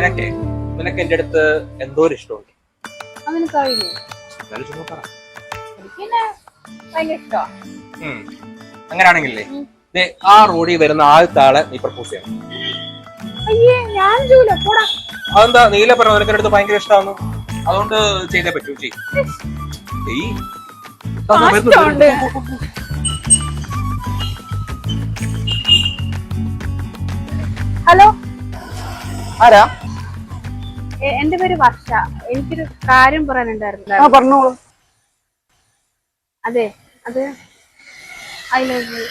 നിനക്ക് നിനക്ക് എന്റെ അടുത്ത് എന്തോ ഒരു ഇഷ്ടമുണ്ട്. അതെനിക്കറിയില്ലേ? എന്നാലും ചുമ്മാ പറ. എനിക്കെന്നെ ഭയങ്കര ഇഷ്ടമാണ്. അങ്ങനെയാണെങ്കിലേ ആ റോഡിൽ വരുന്ന ആദ്യത്തെ ആളെ നീ പ്രപ്പോസ് ചെയ്യണം. അയ്യേ ഞാൻ ചെയ്യൂല, പോടാ. അതെന്താ? നീല പറഞ്ഞ നിനക്ക് അടുത്ത് ഭയങ്കര ഇഷ്ടമാണെന്ന്, അതുകൊണ്ട് ചെയ്തേ പറ്റൂ. ഹലോ, ആരാ? എന്റെ പേര് വർഷ. എനിക്കൊരു കാര്യം പറയാനുണ്ടായിരുന്നു. പറഞ്ഞോളൂ. അതെ, അത് ഐ ലവ് യു.